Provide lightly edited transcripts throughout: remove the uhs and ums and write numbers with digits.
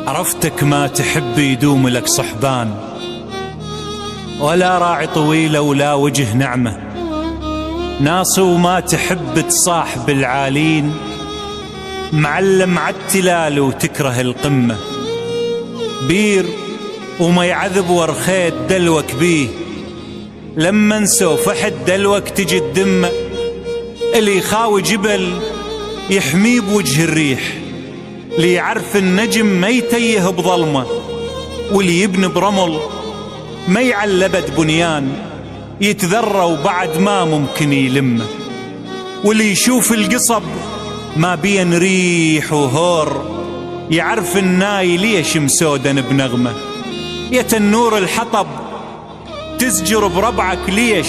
عرفتك ما تحب يدوم لك صحبان، ولا راعي طويلة ولا وجه نعمة، ناس وما تحب تصاحب العالين، معلم عالتلال وتكره القمة، بير وما يعذب ورخيت دلوك بيه، لما نسوف أحد دلوك تجي الدمة، اللي يخاوي جبل يحميه بوجه الريح، اللي يعرف النجم ما يتيه بظلمه، واللي يبني برمل ما يعلبد بنيان، يتذرى وبعد ما ممكن يلمه، واللي يشوف القصب ما بين ريح وهور، يعرف الناي ليش مسودن بنغمه، يا تنور الحطب تزجر بربعك ليش،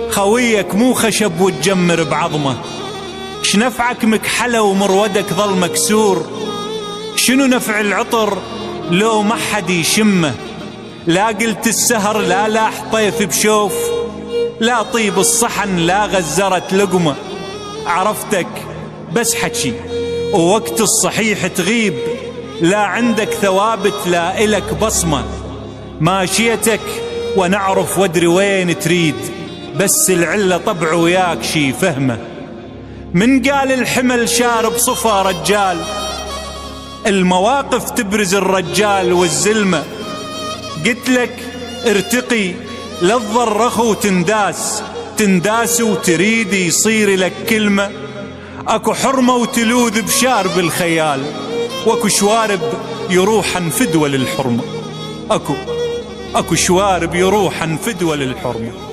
خويك مو خشب وتجمر بعظمه، شنفعك مكحلة ومرودك ظل مكسور، شنو نفع العطر لو ما حد يشمه، لا قلت السهر لا لاح طيف بشوف، لا طيب الصحن لا غزرت لقمة، عرفتك بس حكي ووقت الصحيح تغيب، لا عندك ثوابت لا إلك بصمة، ماشيتك ونعرف وادري وين تريد، بس العلة طبع وياك شي فهمه، من قال الحمل شارب صفا رجال، المواقف تبرز الرجال والزلمة، قلت لك ارتقي لا تضرخ وتنداس وتريد يصير لك كلمة، اكو حرمة وتلوذ بشارب الخيال، واكو شوارب يروحن فدوى للحرمة، اكو شوارب يروحن فدوى للحرمة.